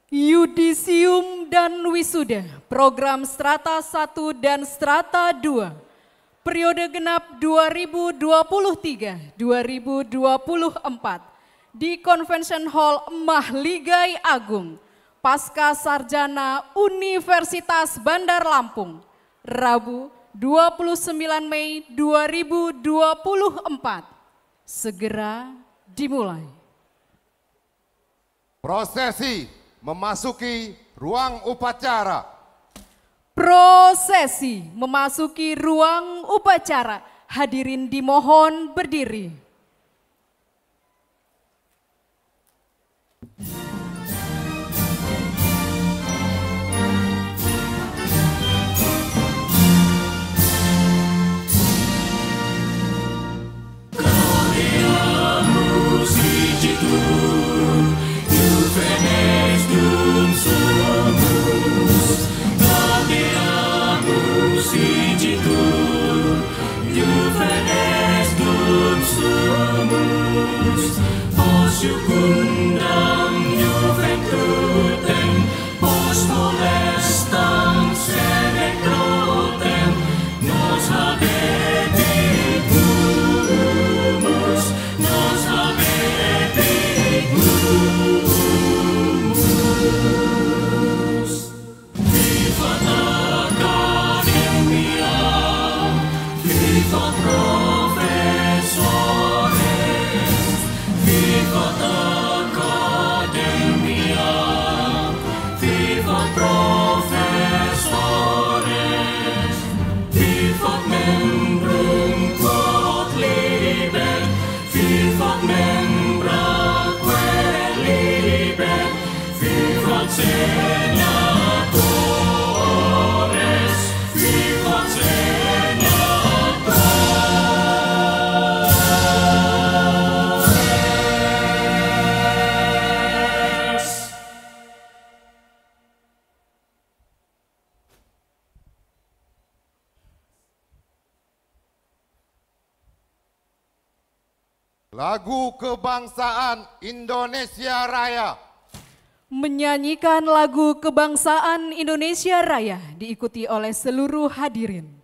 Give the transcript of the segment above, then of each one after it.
Yudisium dan Wisuda, program Strata 1 dan Strata 2, periode genap 2023-2024 di Convention Hall Emah Ligai Agung, Pasca Sarjana Universitas Bandar Lampung, Rabu 29 Mei 2024, segera dimulai. Prosesi memasuki ruang upacara. Prosesi memasuki ruang upacara. Hadirin dimohon berdiri. Lagu Kebangsaan Indonesia Raya. Menyanyikan lagu Kebangsaan Indonesia Raya diikuti oleh seluruh hadirin.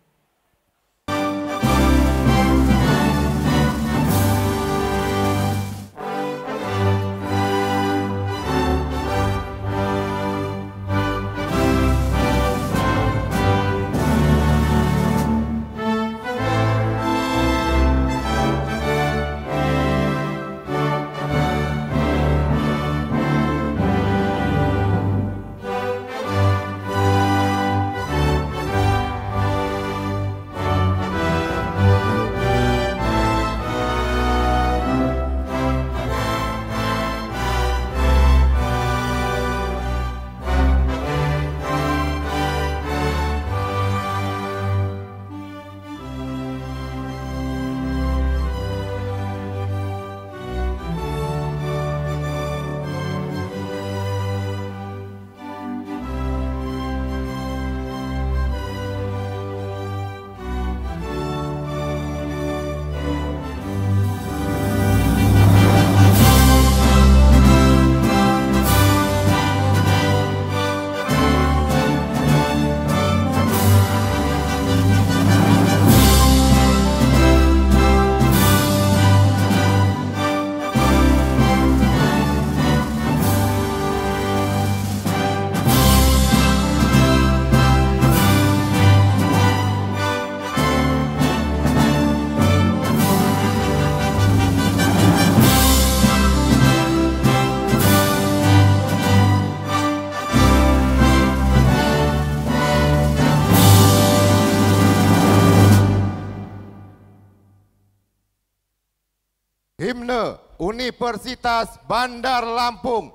Himne Universitas Bandar Lampung.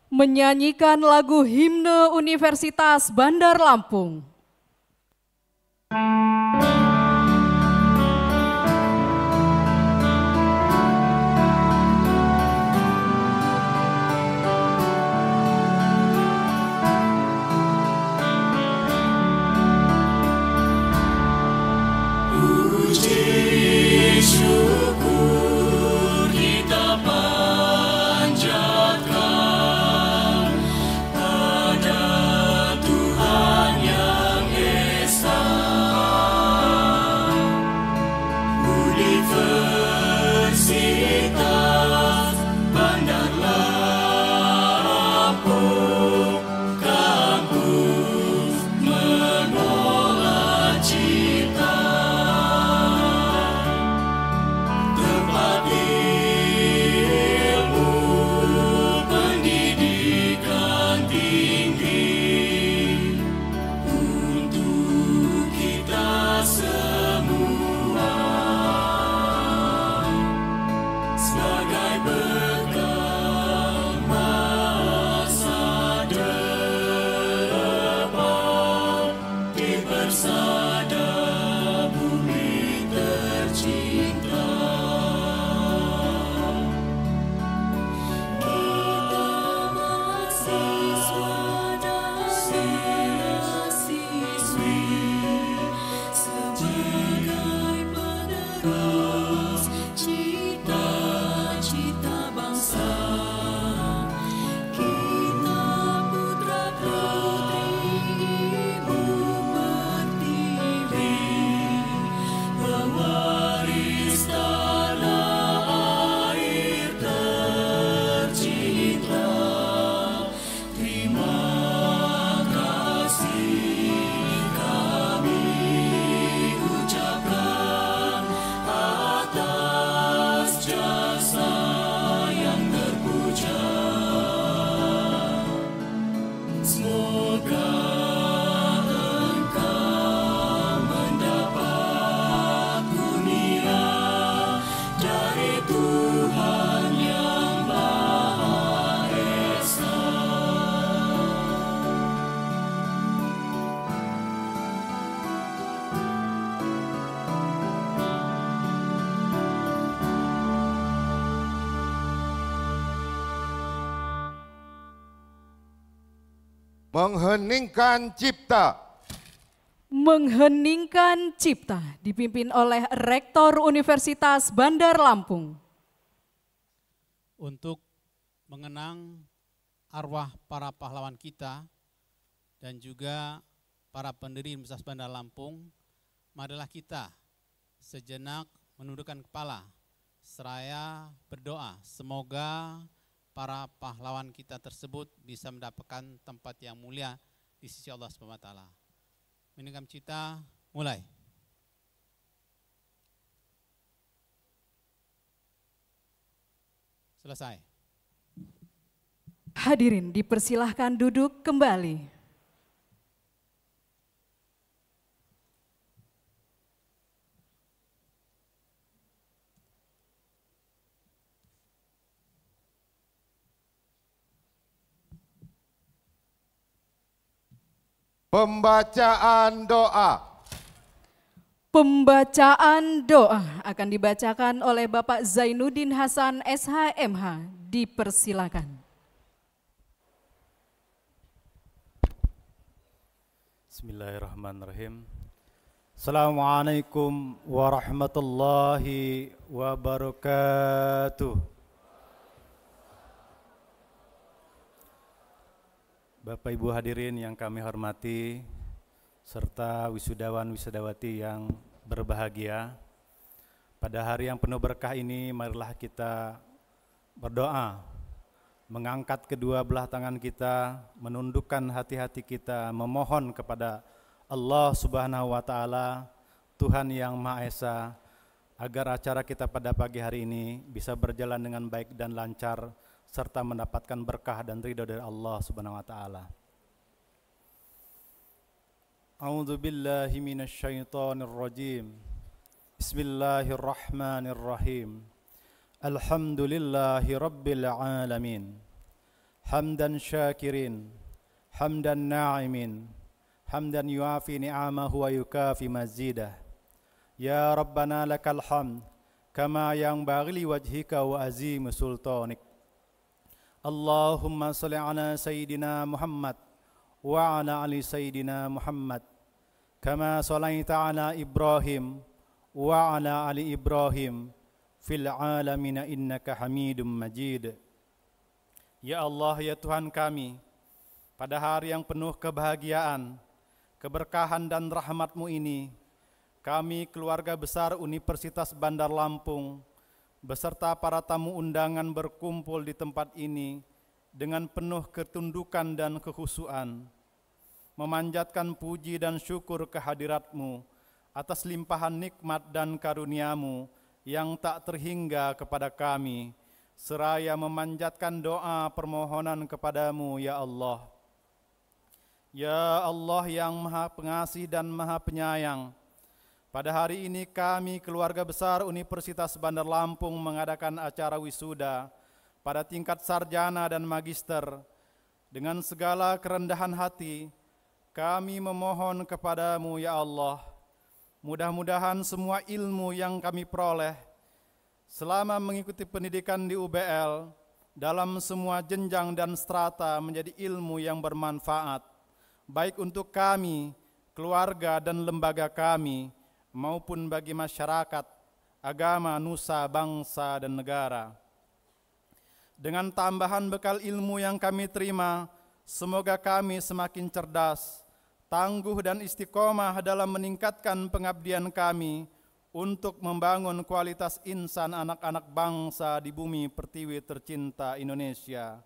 Menyanyikan lagu Himne Universitas Bandar Lampung. Syukur kita panjatkan mengheningkan cipta. Mengheningkan cipta dipimpin oleh Rektor Universitas Bandar Lampung. Untuk mengenang arwah para pahlawan kita dan juga para pendiri Universitas Bandar Lampung, marilah kita sejenak menundukkan kepala seraya berdoa semoga para pahlawan kita tersebut bisa mendapatkan tempat yang mulia di sisi Allah Subhanahu wa taala. Meningkam cipta, mulai. Selesai. Hadirin dipersilahkan duduk kembali. Pembacaan doa. Pembacaan doa akan dibacakan oleh Bapak Zainuddin Hasan SHMH. Dipersilakan. Bismillahirrahmanirrahim. Assalamualaikum warahmatullahi wabarakatuh. Bapak Ibu hadirin yang kami hormati, serta wisudawan-wisudawati yang berbahagia, pada hari yang penuh berkah ini marilah kita berdoa, mengangkat kedua belah tangan kita, menundukkan hati-hati kita, memohon kepada Allah Subhanahu wa taala, Tuhan yang Maha Esa, agar acara kita pada pagi hari ini bisa berjalan dengan baik dan lancar, serta mendapatkan berkah dan ridho dari Allah Subhanahu wa taala. A'udzu billahi minasy syaithanir rajim. Bismillahirrahmanirrahim. Alhamdulillahi rabbil alamin. Hamdan syakirin, hamdan na'imin, hamdan yuafi ni'amahu wa yukafi mazidah. Ya Rabbana lakal hamd kama yanbaghi li wajhika wa azim sultanik. Allahumma salli ala Sayyidina Muhammad wa ala ali Sayyidina Muhammad kama sallaita ala Ibrahim wa ala ali Ibrahim fil alamin innaka Hamidum Majid. Ya Allah, ya Tuhan kami, pada hari yang penuh kebahagiaan, keberkahan dan rahmat-Mu ini, kami keluarga besar Universitas Bandar Lampung beserta para tamu undangan berkumpul di tempat ini dengan penuh ketundukan dan kekhusyuan, memanjatkan puji dan syukur kehadirat-Mu atas limpahan nikmat dan karunia-Mu yang tak terhingga kepada kami, seraya memanjatkan doa permohonan kepada-Mu, ya Allah. Ya Allah yang Maha Pengasih dan Maha Penyayang, pada hari ini kami keluarga besar Universitas Bandar Lampung mengadakan acara wisuda pada tingkat sarjana dan magister. Dengan segala kerendahan hati, kami memohon kepada-Mu, ya Allah, mudah-mudahan semua ilmu yang kami peroleh selama mengikuti pendidikan di UBL dalam semua jenjang dan strata menjadi ilmu yang bermanfaat, baik untuk kami, keluarga dan lembaga kami, maupun bagi masyarakat, agama, nusa, bangsa, dan negara. Dengan tambahan bekal ilmu yang kami terima, semoga kami semakin cerdas, tangguh dan istiqomah dalam meningkatkan pengabdian kami untuk membangun kualitas insan anak-anak bangsa di bumi pertiwi tercinta Indonesia,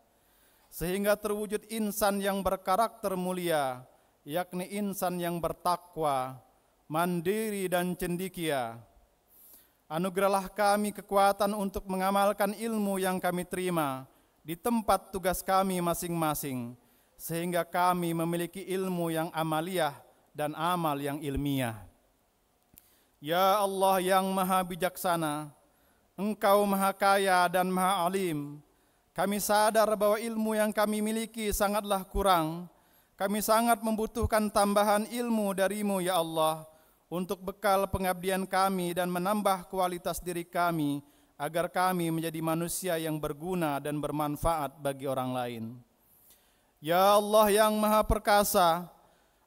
sehingga terwujud insan yang berkarakter mulia, yakni insan yang bertakwa, mandiri dan cendekia. Anugerahlah kami kekuatan untuk mengamalkan ilmu yang kami terima di tempat tugas kami masing-masing, sehingga kami memiliki ilmu yang amaliyah dan amal yang ilmiah. Ya Allah yang Maha Bijaksana, Engkau Maha Kaya dan Maha Alim. Kami sadar bahwa ilmu yang kami miliki sangatlah kurang. Kami sangat membutuhkan tambahan ilmu dari-Mu, ya Allah, untuk bekal pengabdian kami dan menambah kualitas diri kami, agar kami menjadi manusia yang berguna dan bermanfaat bagi orang lain. Ya Allah yang Maha Perkasa,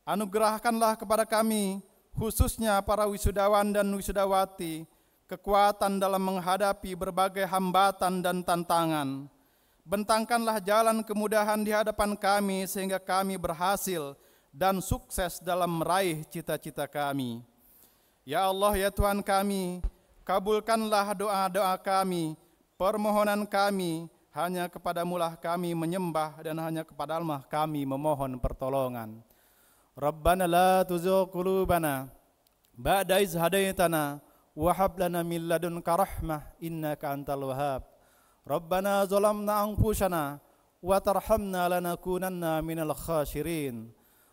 anugerahkanlah kepada kami, khususnya para wisudawan dan wisudawati, kekuatan dalam menghadapi berbagai hambatan dan tantangan. Bentangkanlah jalan kemudahan di hadapan kami sehingga kami berhasil dan sukses dalam meraih cita-cita kami. Ya Allah, ya Tuhan kami, kabulkanlah doa-doa kami, permohonan kami, hanya kepadamulah kami menyembah dan hanya kepadamulah kami memohon pertolongan. Rabbana la tuzigh qulubana ba'da iz hadaitana wa hab lana min ladunka rahmah innaka antal wahhab. Rabbana zalamna anfusana wa tarhamna lanakunanna minal khasirin.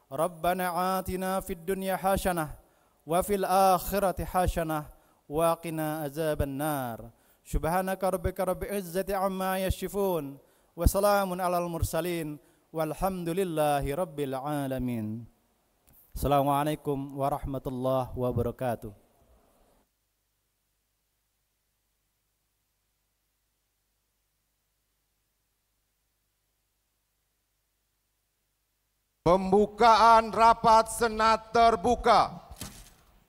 Rabbana atina fid dunya hasanah wa fil akhirati hasanah wa qina azaban nar. Subhanaka rabbika rabbil izzati amma yasifun wa salamun alal mursalin walhamdulillahi rabbil alamin. Assalamualaikum warahmatullahi wabarakatuh. Pembukaan rapat Senat terbuka.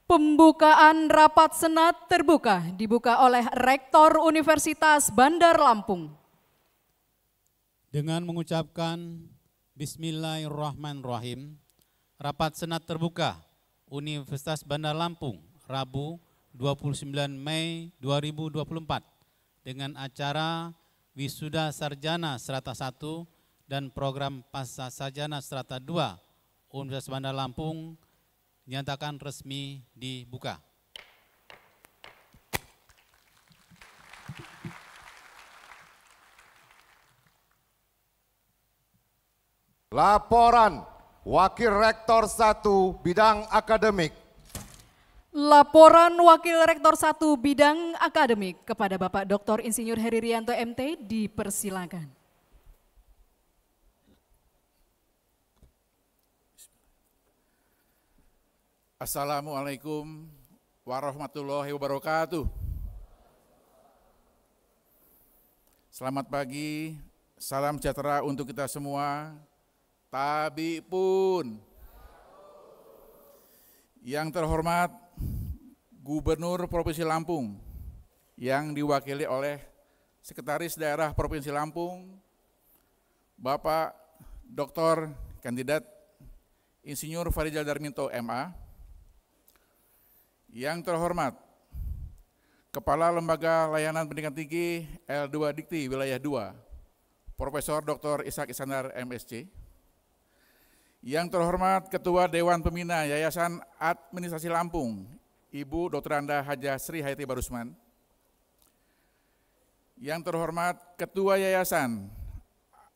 Pembukaan rapat Senat terbuka dibuka oleh Rektor Universitas Bandar Lampung. Dengan mengucapkan Bismillahirrahmanirrahim, rapat Senat terbuka Universitas Bandar Lampung, Rabu 29 Mei 2024 dengan acara Wisuda Sarjana Strata 1 dan program Pasca Sarjana Strata 2 Universitas Bandar Lampung dinyatakan resmi dibuka. Laporan Wakil Rektor 1 Bidang Akademik. Laporan Wakil Rektor 1 Bidang Akademik kepada Bapak Dr. Insinyur Heri Rianto MT dipersilakan. Assalamualaikum warahmatullahi wabarakatuh. Selamat pagi, salam sejahtera untuk kita semua. Tabi pun. Yang terhormat Gubernur Provinsi Lampung yang diwakili oleh Sekretaris Daerah Provinsi Lampung, Bapak Dr. Kandidat Insinyur Farijal Darminto MA. Yang terhormat Kepala Lembaga Layanan Pendidikan Tinggi L2 Dikti Wilayah 2, Profesor Dr. Ishak Iskandar MSc. Yang terhormat Ketua Dewan Pembina Yayasan Administrasi Lampung, Ibu Dr. Anda Haja Sri Hayati Barusman. Yang terhormat Ketua Yayasan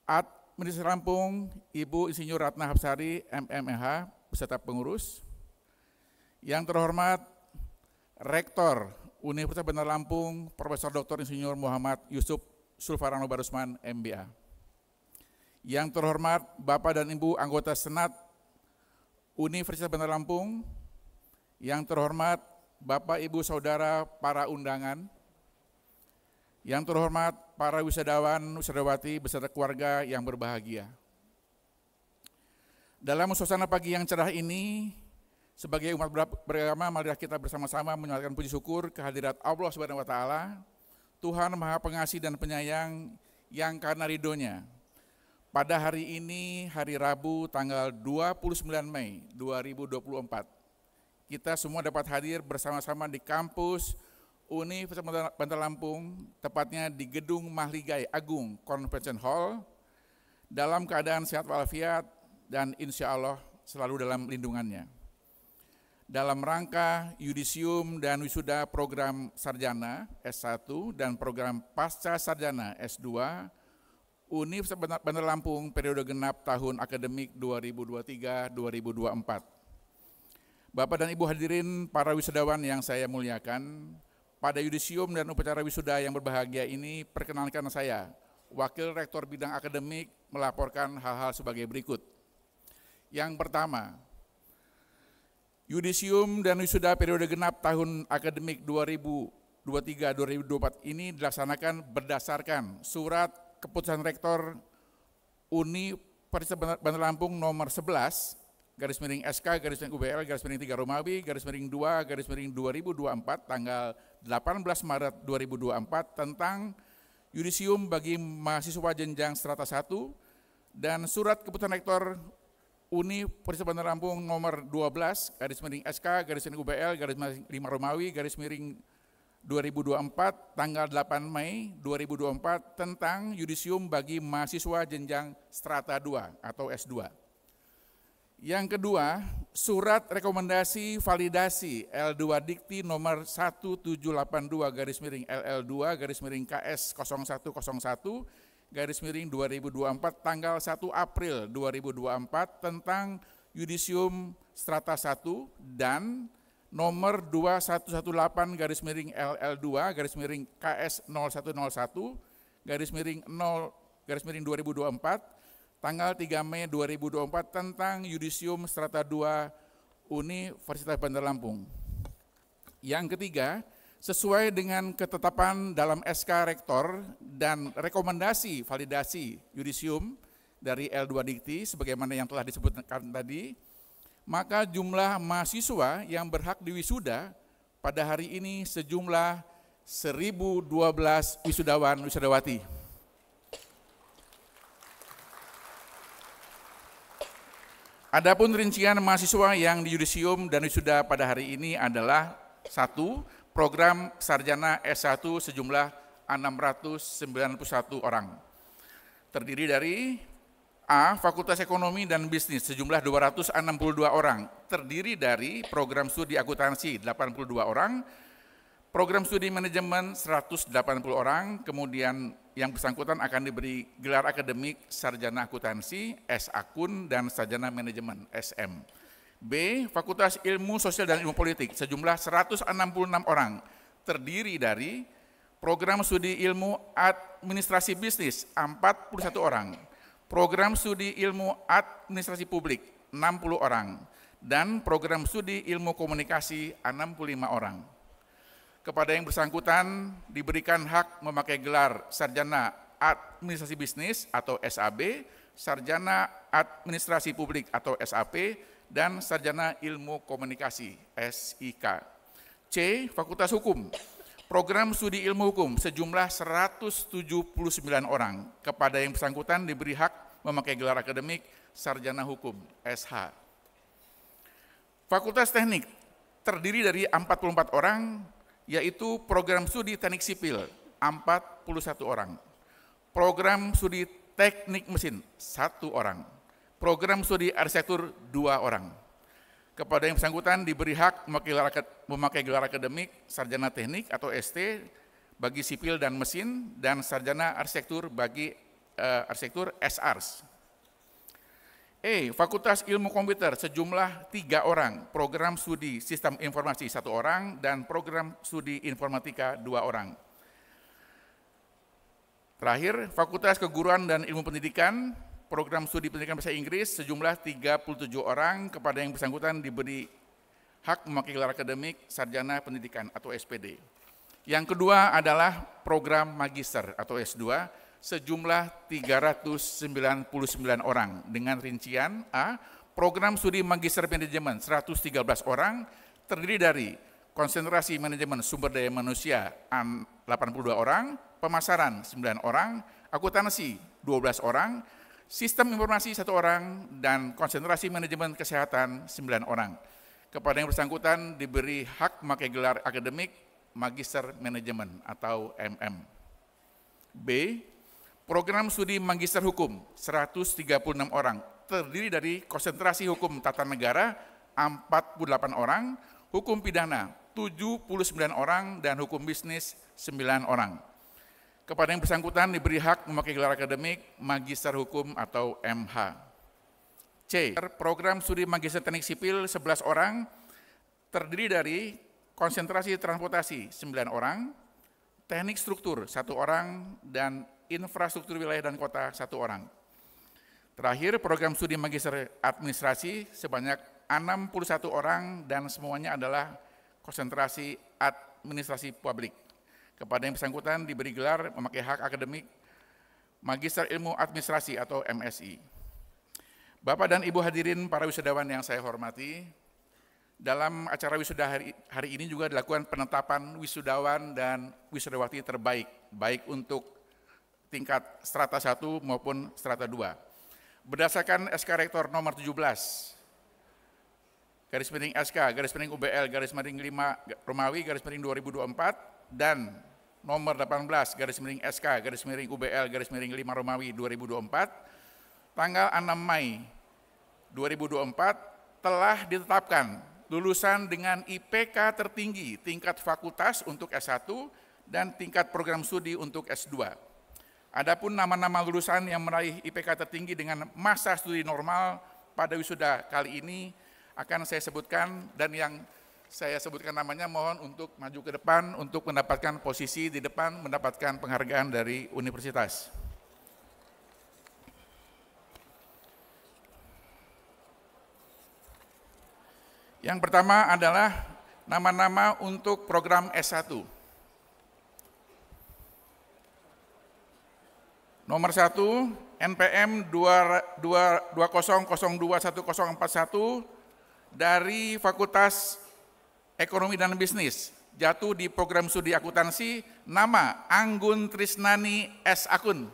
Administrasi Lampung, Ibu Insinyur Ratna Hapsari MMH beserta pengurus. Yang terhormat Rektor Universitas Bandar Lampung, Profesor Dr. Insinyur Muhammad Yusuf Sulfarano Barusman, MBA. Yang terhormat Bapak dan Ibu anggota Senat Universitas Bandar Lampung. Yang terhormat Bapak Ibu Saudara para undangan. Yang terhormat para wisadawan, wisudawati beserta keluarga yang berbahagia. Dalam suasana pagi yang cerah ini, sebagai umat beragama, marilah kita bersama-sama menyatakan puji syukur kehadirat Allah Subhanahu wa Ta'ala, Tuhan Maha Pengasih dan Penyayang yang karena ridhonya. Pada hari ini, hari Rabu tanggal 29 Mei 2024, kita semua dapat hadir bersama-sama di kampus Universitas Bandar Lampung, tepatnya di Gedung Mahligai Agung Convention Hall, dalam keadaan sehat walafiat dan insya Allah selalu dalam lindungannya. Dalam rangka yudisium dan wisuda program sarjana S1 dan program pasca sarjana S2 Universitas Bandar Lampung periode genap tahun akademik 2023-2024. Bapak dan Ibu hadirin para wisudawan yang saya muliakan, pada yudisium dan upacara wisuda yang berbahagia ini perkenalkan saya, Wakil Rektor Bidang Akademik, melaporkan hal-hal sebagai berikut. Yang pertama, yudisium dan wisuda periode genap tahun akademik 2023-2024 ini dilaksanakan berdasarkan surat keputusan Rektor Universitas Bandar Lampung nomor 11, garis miring SK, garis miring UBL, garis miring 3 Romawi, garis miring 2, garis miring 2024, tanggal 18 Maret 2024 tentang yudisium bagi mahasiswa jenjang strata 1 dan surat keputusan rektor Universitas Bandar Lampung nomor 12, garis miring SK, garis miring UBL, garis miring 5 Romawi, garis miring 2024, tanggal 8 Mei 2024 tentang yudisium bagi mahasiswa jenjang strata 2 atau S2. Yang kedua, surat rekomendasi validasi L2 Dikti nomor 1782 garis miring LL2 garis miring KS 0101 garis miring 2024 tanggal 1 April 2024 tentang yudisium strata 1 dan nomor 2118 garis miring LL2 garis miring KS 0101 garis miring 0 garis miring 2024 tanggal 3 Mei 2024 tentang yudisium strata 2 Universitas Bandar Lampung. Yang ketiga, sesuai dengan ketetapan dalam SK Rektor dan rekomendasi validasi yudisium dari L2 Dikti sebagaimana yang telah disebutkan tadi, maka jumlah mahasiswa yang berhak diwisuda pada hari ini sejumlah 1.012 wisudawan wisudawati. Adapun rincian mahasiswa yang di yudisium dan wisuda pada hari ini adalah 1. Program sarjana S1 sejumlah 691 orang. Terdiri dari A. Fakultas Ekonomi dan Bisnis sejumlah 262 orang, terdiri dari program studi akuntansi 82 orang, program studi manajemen 180 orang, kemudian yang bersangkutan akan diberi gelar akademik sarjana akuntansi, S-Akun, dan sarjana manajemen, SM. B. Fakultas Ilmu Sosial dan Ilmu Politik sejumlah 166 orang, terdiri dari program studi ilmu administrasi bisnis 41 orang, program studi ilmu administrasi publik 60 orang, dan program studi ilmu komunikasi 65 orang. Kepada yang bersangkutan diberikan hak memakai gelar sarjana administrasi bisnis atau SAB, sarjana administrasi publik atau SAP, dan sarjana ilmu komunikasi SIK. C. Fakultas Hukum, program studi ilmu hukum sejumlah 179 orang. Kepada yang bersangkutan diberi hak memakai gelar akademik sarjana hukum SH. Fakultas Teknik terdiri dari 44 orang, yaitu program studi teknik sipil 41 orang, program studi teknik mesin 1 orang, program studi arsitektur 2 orang. Kepada yang bersangkutan diberi hak memakai gelar akademik sarjana teknik atau ST bagi sipil dan mesin, dan sarjana arsitektur bagi arsitektur SARS. E. Fakultas Ilmu Komputer sejumlah 3 orang, program studi Sistem Informasi 1 orang, dan program studi Informatika 2 orang. Terakhir, Fakultas Keguruan dan Ilmu Pendidikan, program studi pendidikan bahasa Inggris sejumlah 37 orang. Kepada yang bersangkutan diberi hak memakai gelar akademik sarjana pendidikan atau SPD. Yang kedua adalah program magister atau S2 sejumlah 399 orang dengan rincian A. Program studi magister manajemen 113 orang, terdiri dari konsentrasi manajemen sumber daya manusia 82 orang, pemasaran 9 orang, akuntansi 12 orang, sistem informasi 1 orang, dan konsentrasi manajemen kesehatan 9 orang. Kepada yang bersangkutan diberi hak memakai gelar akademik magister manajemen atau MM. B. Program studi magister hukum 136 orang, terdiri dari konsentrasi hukum tata negara 48 orang, hukum pidana 79 orang, dan hukum bisnis 9 orang. Kepada yang bersangkutan diberi hak memakai gelar akademik magister hukum atau MH. C. Program studi magister teknik sipil 11 orang, terdiri dari konsentrasi transportasi 9 orang, teknik struktur 1 orang, dan infrastruktur wilayah dan kota 1 orang. Terakhir, program studi magister administrasi sebanyak 61 orang dan semuanya adalah konsentrasi administrasi publik. Kepada yang bersangkutan diberi gelar memakai hak akademik magister ilmu administrasi atau MSI. Bapak dan Ibu hadirin para wisudawan yang saya hormati, dalam acara wisuda hari ini juga dilakukan penetapan wisudawan dan wisudawati terbaik, baik untuk tingkat strata 1 maupun strata 2. Berdasarkan SK Rektor nomor 17, garis miring SK, garis miring UBL, garis miring 5 Romawi, garis miring 2024, dan nomor 18, garis miring SK, garis miring UBL, garis miring 5 Romawi 2024, tanggal 6 Mei 2024 telah ditetapkan lulusan dengan IPK tertinggi tingkat fakultas untuk S1 dan tingkat program studi untuk S2. Adapun nama-nama lulusan yang meraih IPK tertinggi dengan masa studi normal pada wisuda kali ini akan saya sebutkan, dan yang saya sebutkan namanya mohon untuk maju ke depan untuk mendapatkan posisi di depan, mendapatkan penghargaan dari universitas. Yang pertama adalah nama-nama untuk program S1. Nomor 1, NPM 20021041 dari Fakultas Ekonomi dan Bisnis, jatuh di program studi akuntansi, nama Anggun Trisnani S. Akun.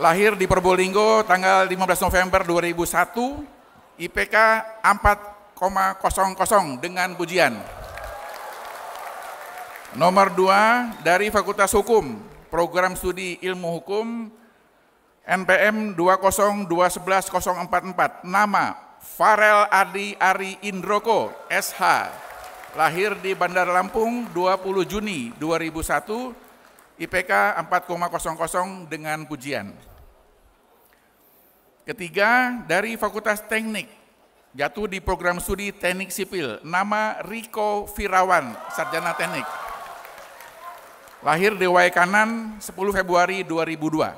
Lahir di Probolinggo tanggal 15 November 2001, IPK 4,00 dengan pujian. Nomor 2 dari Fakultas Hukum, Program Studi Ilmu Hukum, NPM 20211-044, nama Farel Adi Ari Indroko, SH, lahir di Bandar Lampung 20 Juni 2001, IPK 4,00 dengan pujian. Ketiga, dari Fakultas Teknik, jatuh di program studi Teknik Sipil, nama Riko Firawan, Sarjana Teknik. Lahir di Waikanan 10 Februari 2002,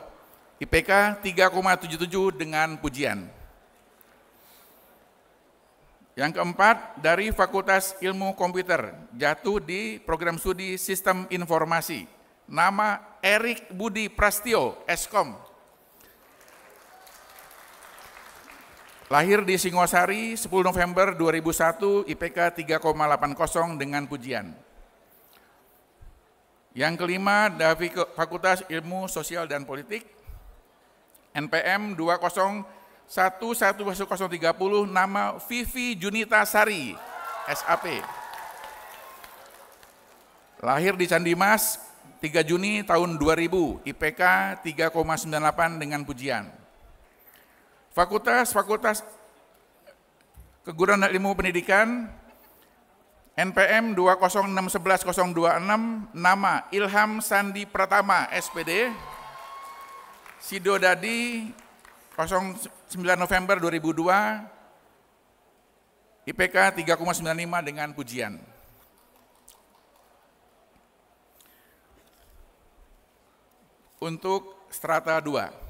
IPK 3,77 dengan pujian. Yang keempat, dari Fakultas Ilmu Komputer, jatuh di program studi Sistem Informasi, nama Erik Budi Prastio, Eskom. Lahir di Singosari 10 November 2001, IPK 3,80 dengan pujian. Yang kelima, dari Fakultas Ilmu Sosial dan Politik, NPM 2011030, nama Vivi Junita Sari, SAP. Lahir di Candimas 3 Juni tahun 2000, IPK 3,98 dengan pujian. Fakultas Keguruan dan Ilmu Pendidikan, NPM 20611-026, nama Ilham Sandi Pratama, SPD. Sidodadi 09 November 2002, IPK 3,95 dengan pujian. Untuk strata 2,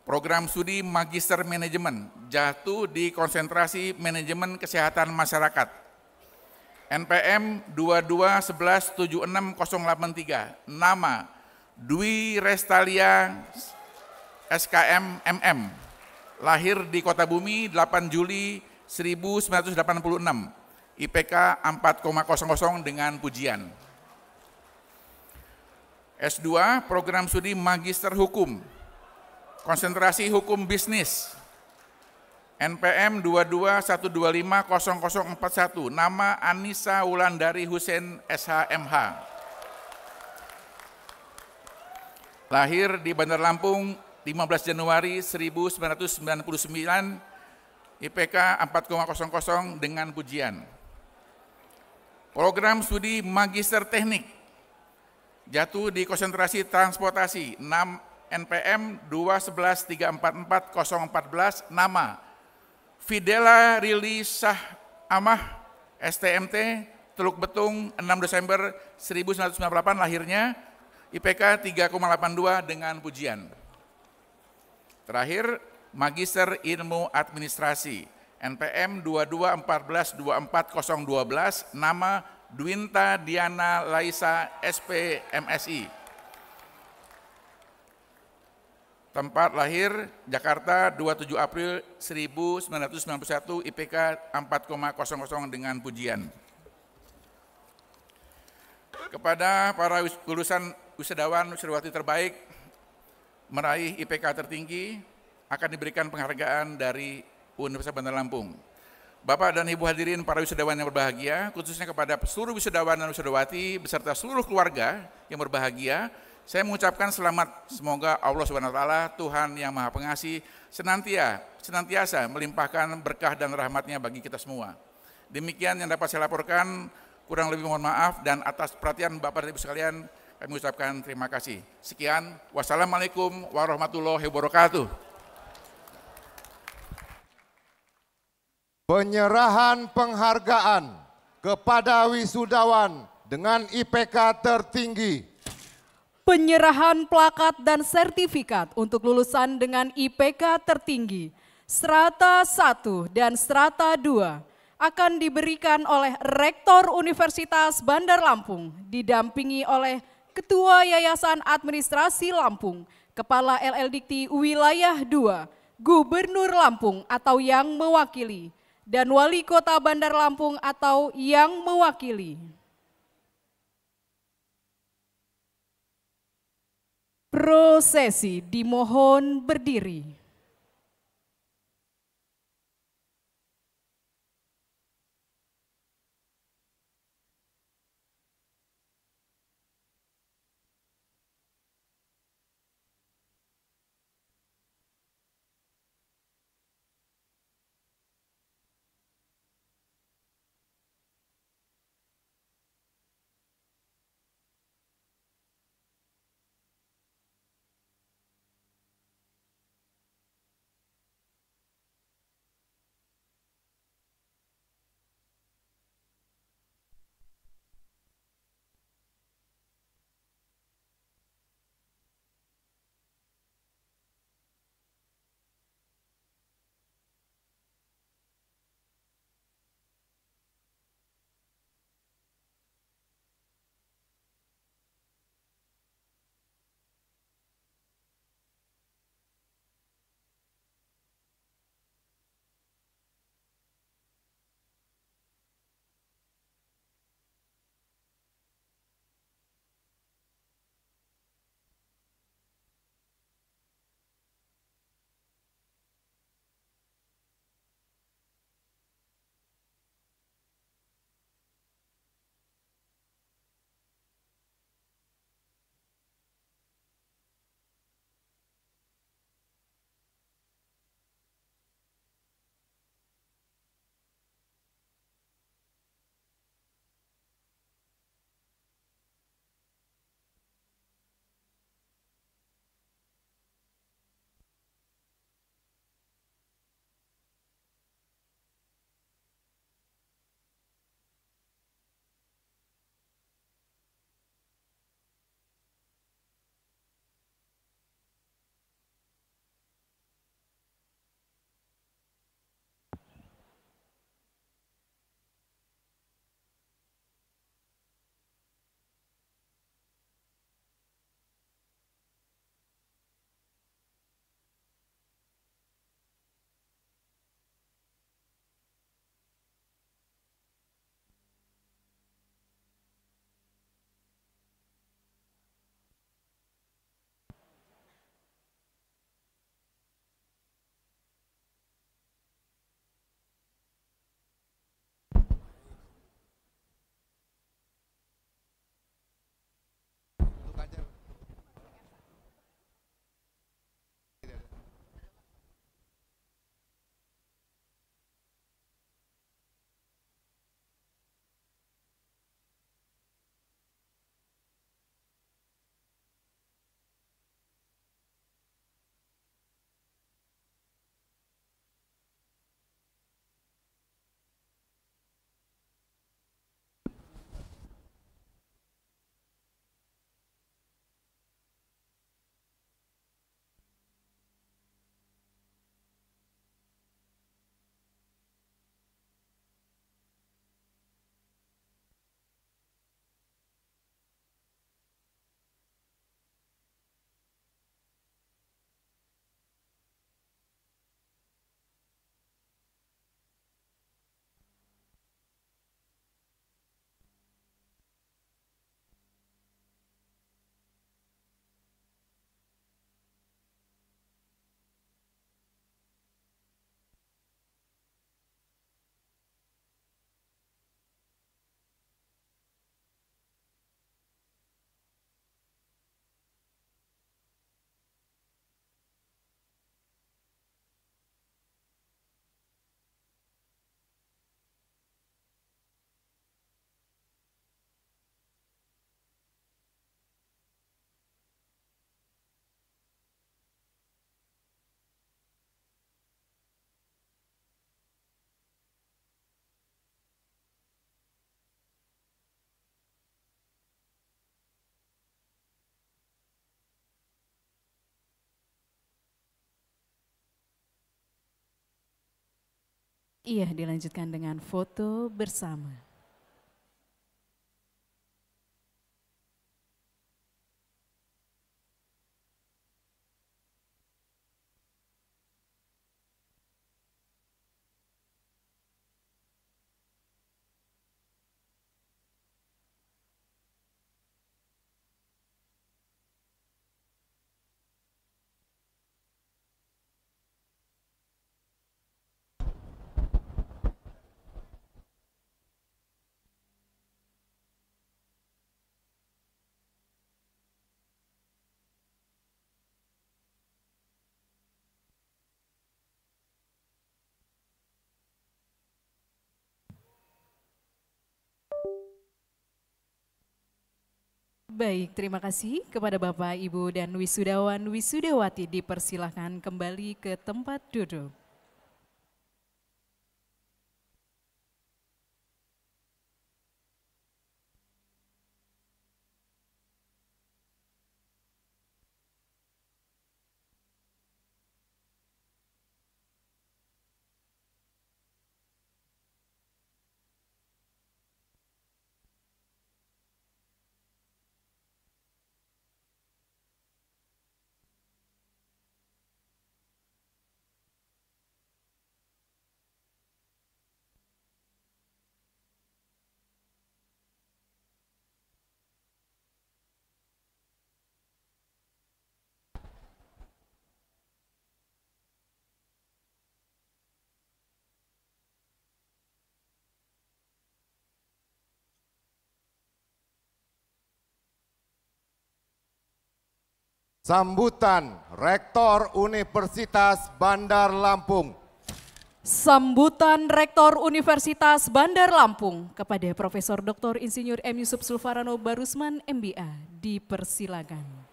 program studi Magister Manajemen, jatuh di konsentrasi Manajemen Kesehatan Masyarakat, NPM 221176083, nama Dwi Restalia SKM MM, lahir di Kota Bumi 8 Juli 1986, IPK 4,00 dengan pujian. S2, program studi Magister Hukum, konsentrasi Hukum Bisnis, NPM 221250041, nama Anissa Wulandari Hussein SHMH. Lahir di Bandar Lampung 15 Januari 1999, IPK 4,00 dengan pujian. Program studi Magister Teknik, jatuh di konsentrasi Transportasi, NPM 211344014, nama Fidela Rili Shah Amah, STMT, Teluk Betung 6 Desember 1998 lahirnya, IPK 3,82 dengan pujian. Terakhir, Magister Ilmu Administrasi, NPM 2214240012, nama Dwinta Diana Laisa, SP, MSI. Tempat lahir Jakarta 27 April 1991, IPK 4,00 dengan pujian. Kepada para lulusan wisadawan-wisudawati terbaik meraih IPK tertinggi akan diberikan penghargaan dari Universitas Bandar Lampung. Bapak dan Ibu hadirin para wisudawan yang berbahagia, khususnya kepada seluruh wisudawan dan wisudawati beserta seluruh keluarga yang berbahagia, saya mengucapkan selamat. Semoga Allah SWT, Tuhan yang Maha Pengasih, senantiasa melimpahkan berkah dan rahmatnya bagi kita semua. Demikian yang dapat saya laporkan, kurang lebih mohon maaf, dan atas perhatian Bapak dan Ibu sekalian, kami ucapkan terima kasih. Sekian, wassalamualaikum warahmatullahi wabarakatuh. Penyerahan penghargaan kepada wisudawan dengan IPK tertinggi. Penyerahan plakat dan sertifikat untuk lulusan dengan IPK tertinggi, strata 1 dan strata 2 akan diberikan oleh Rektor Universitas Bandar Lampung, didampingi oleh Ketua Yayasan Administrasi Lampung, Kepala LL Dikti Wilayah 2, Gubernur Lampung atau yang mewakili, dan Wali Kota Bandar Lampung atau yang mewakili. Prosesi dimohon berdiri. Iya, dilanjutkan dengan foto bersama. Baik, terima kasih kepada Bapak, Ibu, dan wisudawan wisudawati, dipersilahkan kembali ke tempat duduk. Sambutan Rektor Universitas Bandar Lampung. Sambutan Rektor Universitas Bandar Lampung kepada Profesor Dr. Insinyur M. Yusuf Sulfarano Barusman, MBA, dipersilakan.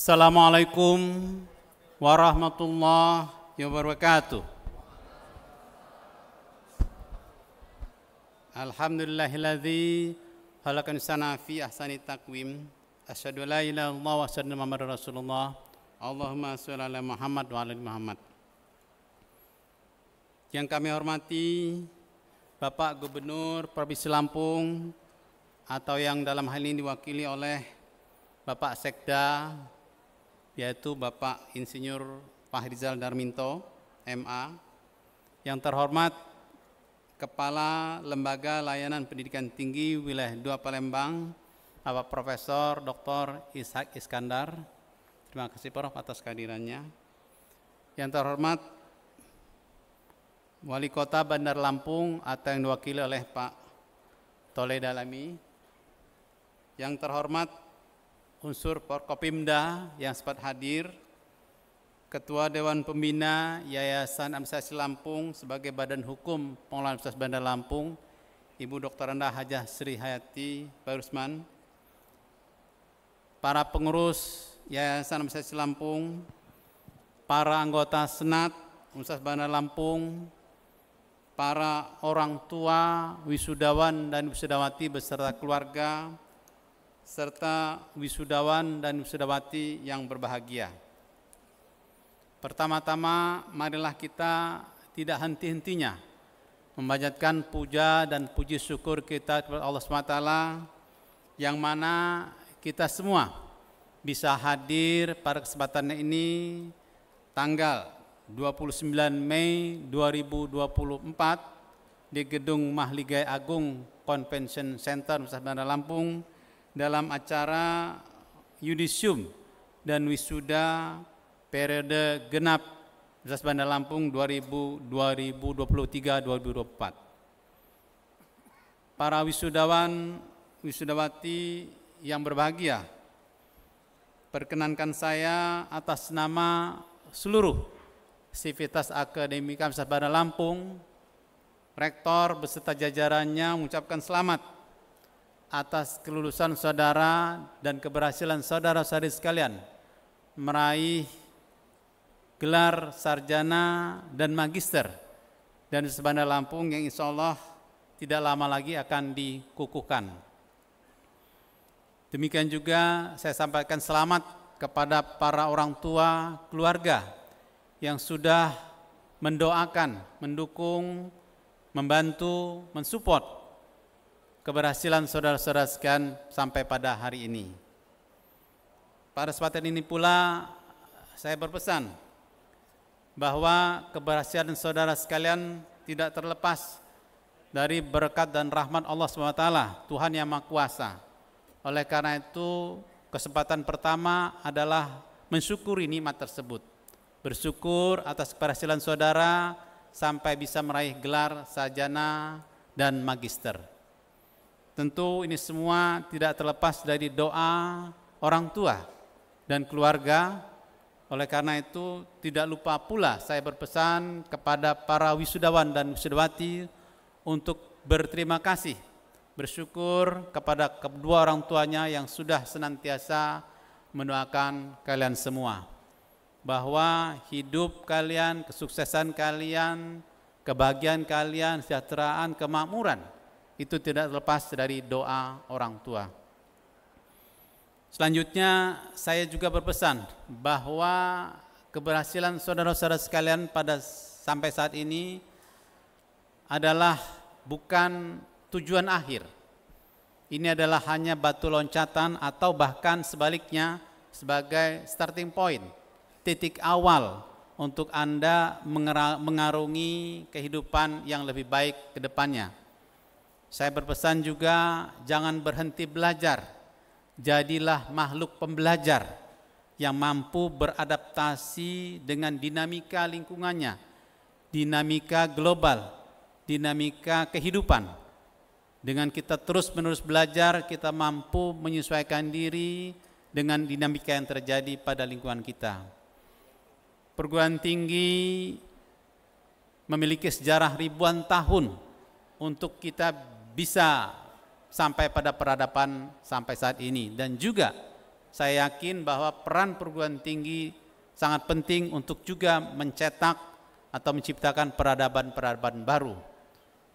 Assalamualaikum warahmatullahi wabarakatuh. Alhamdulillahilladzi khalaqal insana fi ahsani taqwim. Asyhadu an la ilaha illallah wa asyhadu anna Muhammadar Rasulullah. Allahumma shalli ala Muhammad wa ala ali Muhammad. Yang kami hormati Bapak Gubernur Provinsi Lampung, atau yang dalam hal ini diwakili oleh Bapak Sekda, yaitu Bapak Insinyur Fahrizal Darminto, MA. Yang terhormat Kepala Lembaga Layanan Pendidikan Tinggi Wilayah 2 Palembang, Bapak Profesor Dr. Ishak Iskandar. Terima kasih Prof atas kehadirannya. Yang terhormat Wali Kota Bandar Lampung atau yang diwakili oleh Pak Tole Dalami. Yang terhormat unsur Forkopimda yang sempat hadir, Ketua Dewan Pembina Yayasan Administrasi Lampung sebagai Badan Hukum Pengelolaan Universitas Bandar Lampung, Ibu Dr. Rendah Hajah Sri Hayati Barusman, para pengurus Yayasan Administrasi Lampung, para anggota Senat Universitas Bandar Lampung, para orang tua, wisudawan dan wisudawati beserta keluarga, serta wisudawan dan wisudawati yang berbahagia. Pertama-tama, marilah kita tidak henti-hentinya memanjatkan puja dan puji syukur kita kepada Allah SWT, yang mana kita semua bisa hadir pada kesempatan ini tanggal 29 Mei 2024 di Gedung Mahligai Agung Convention Center Universitas Bandar Lampung dalam acara Yudisium dan Wisuda periode genap Universitas Bandar Lampung 2023-2024. Para wisudawan, wisudawati yang berbahagia, perkenankan saya atas nama seluruh sivitas akademika Universitas Bandar Lampung, Rektor beserta jajarannya mengucapkan selamat atas kelulusan saudara dan keberhasilan saudara-saudari sekalian meraih gelar sarjana dan magister dan Universitas Bandar Lampung yang insya Allah tidak lama lagi akan dikukuhkan. Demikian juga saya sampaikan selamat kepada para orang tua keluarga yang sudah mendoakan, mendukung, membantu, mensupport keberhasilan saudara-saudara sekalian sampai pada hari ini. Pada kesempatan ini pula saya berpesan bahwa keberhasilan saudara sekalian tidak terlepas dari berkat dan rahmat Allah SWT, Tuhan yang Maha Kuasa. Oleh karena itu, kesempatan pertama adalah mensyukuri nikmat tersebut. Bersyukur atas keberhasilan saudara sampai bisa meraih gelar sarjana dan magister. Tentu ini semua tidak terlepas dari doa orang tua dan keluarga. Oleh karena itu tidak lupa pula saya berpesan kepada para wisudawan dan wisudawati untuk berterima kasih, bersyukur kepada kedua orang tuanya yang sudah senantiasa mendoakan kalian semua. Bahwa hidup kalian, kesuksesan kalian, kebahagiaan kalian, kesejahteraan, kemakmuran itu tidak terlepas dari doa orang tua. Selanjutnya saya juga berpesan bahwa keberhasilan saudara-saudara sekalian pada sampai saat ini adalah bukan tujuan akhir. Ini adalah hanya batu loncatan atau bahkan sebaliknya sebagai starting point, titik awal untuk Anda mengarungi kehidupan yang lebih baik ke depannya. Saya berpesan juga jangan berhenti belajar. Jadilah makhluk pembelajar yang mampu beradaptasi dengan dinamika lingkungannya, dinamika global, dinamika kehidupan. Dengan kita terus-menerus belajar, kita mampu menyesuaikan diri dengan dinamika yang terjadi pada lingkungan kita. Perguruan tinggi memiliki sejarah ribuan tahun untuk kita bisa sampai pada peradaban sampai saat ini. Dan juga saya yakin bahwa peran perguruan tinggi sangat penting untuk juga mencetak atau menciptakan peradaban-peradaban baru.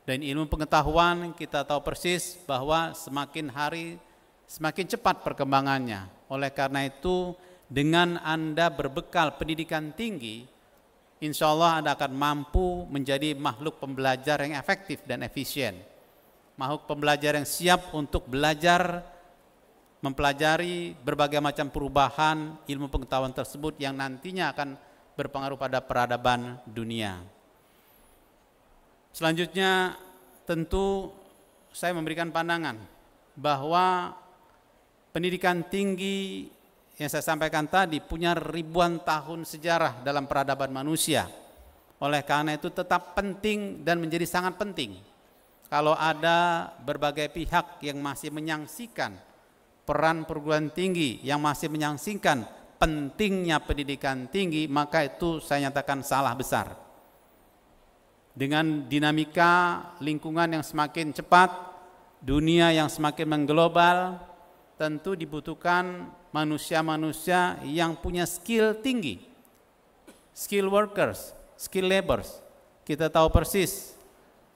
Dan ilmu pengetahuan kita tahu persis bahwa semakin hari semakin cepat perkembangannya. Oleh karena itu dengan Anda berbekal pendidikan tinggi, insya Allah Anda akan mampu menjadi makhluk pembelajar yang efektif dan efisien. Makhluk pembelajar yang siap untuk belajar, mempelajari berbagai macam perubahan ilmu pengetahuan tersebut yang nantinya akan berpengaruh pada peradaban dunia. Selanjutnya tentu saya memberikan pandangan bahwa pendidikan tinggi yang saya sampaikan tadi punya ribuan tahun sejarah dalam peradaban manusia. Oleh karena itu tetap penting dan menjadi sangat penting kalau ada berbagai pihak yang masih menyaksikan peran perguruan tinggi, yang masih menyaksikan pentingnya pendidikan tinggi, maka itu saya nyatakan salah besar. Dengan dinamika lingkungan yang semakin cepat, dunia yang semakin mengglobal, tentu dibutuhkan manusia-manusia yang punya skill tinggi, skill workers, skill laborers. Kita tahu persis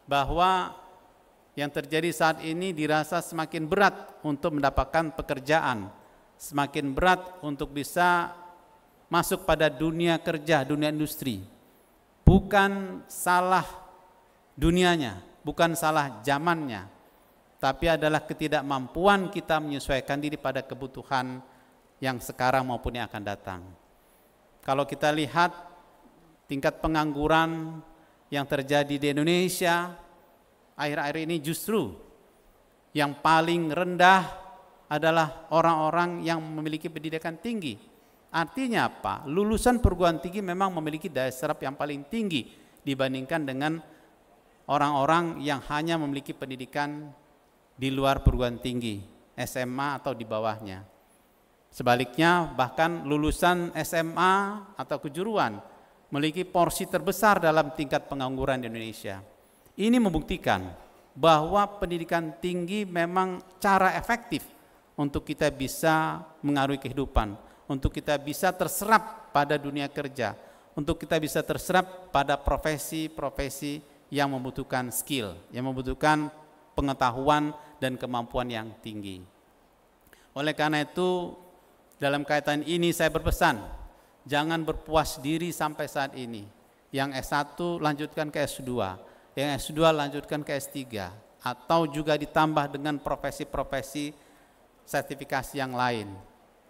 bahwa yang terjadi saat ini dirasa semakin berat untuk mendapatkan pekerjaan, semakin berat untuk bisa masuk pada dunia kerja, dunia industri. Bukan salah dunianya, bukan salah zamannya, tapi adalah ketidakmampuan kita menyesuaikan diri pada kebutuhan yang sekarang maupun yang akan datang. Kalau kita lihat tingkat pengangguran yang terjadi di Indonesia akhir-akhir ini, justru yang paling rendah adalah orang-orang yang memiliki pendidikan tinggi. Artinya apa? Lulusan perguruan tinggi memang memiliki daya serap yang paling tinggi dibandingkan dengan orang-orang yang hanya memiliki pendidikan di luar perguruan tinggi, SMA atau di bawahnya. Sebaliknya bahkan lulusan SMA atau kejuruan memiliki porsi terbesar dalam tingkat pengangguran di Indonesia. Ini membuktikan bahwa pendidikan tinggi memang cara efektif untuk kita bisa mengaruhi kehidupan, untuk kita bisa terserap pada dunia kerja, untuk kita bisa terserap pada profesi-profesi yang membutuhkan skill, yang membutuhkan pengetahuan dan kemampuan yang tinggi. Oleh karena itu, dalam kaitan ini saya berpesan, jangan berpuas diri sampai saat ini. Yang S1 lanjutkan ke S2, yang S2 lanjutkan ke S3, atau juga ditambah dengan profesi-profesi sertifikasi yang lain,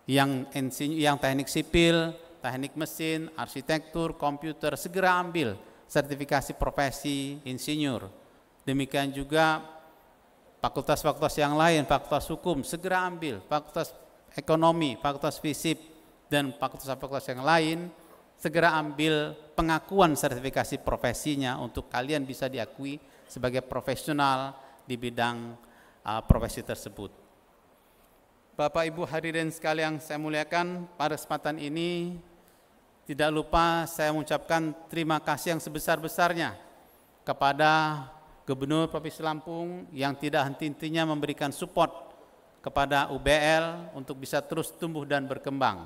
yang teknik sipil, teknik mesin, arsitektur, komputer, segera ambil sertifikasi profesi insinyur. Demikian juga fakultas-fakultas yang lain, fakultas hukum, segera ambil, fakultas ekonomi, fakultas fisip, dan fakultas-fakultas yang lain, segera ambil pengakuan sertifikasi profesinya untuk kalian bisa diakui sebagai profesional di bidang profesi tersebut. Bapak Ibu hadirin sekalian saya muliakan, pada kesempatan ini tidak lupa saya mengucapkan terima kasih yang sebesar-besarnya kepada Gubernur Provinsi Lampung yang tidak henti-hentinya memberikan support kepada UBL untuk bisa terus tumbuh dan berkembang.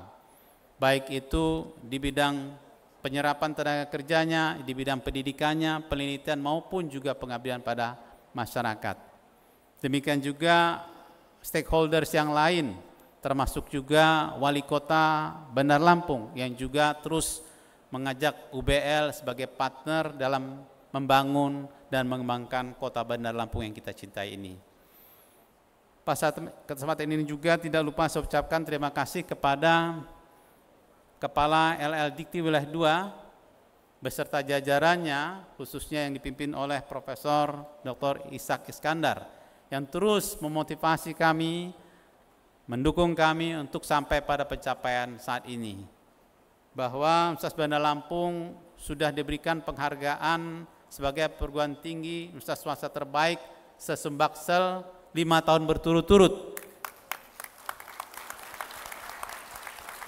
Baik itu di bidang penyerapan tenaga kerjanya, di bidang pendidikannya, penelitian maupun juga pengabdian pada masyarakat. Demikian juga stakeholders yang lain, termasuk juga Wali Kota Bandar Lampung yang juga terus mengajak UBL sebagai partner dalam membangun dan mengembangkan kota Bandar Lampung yang kita cintai ini. Pada kesempatan ini juga tidak lupa saya ucapkan terima kasih kepada Kepala LL Dikti Wilayah 2 beserta jajarannya, khususnya yang dipimpin oleh Profesor Dr. Ishak Iskandar yang terus memotivasi kami, mendukung kami untuk sampai pada pencapaian saat ini. Bahwa Universitas Bandar Lampung sudah diberikan penghargaan sebagai perguruan tinggi universitas swasta terbaik se-Sumbaksel 5 tahun berturut-turut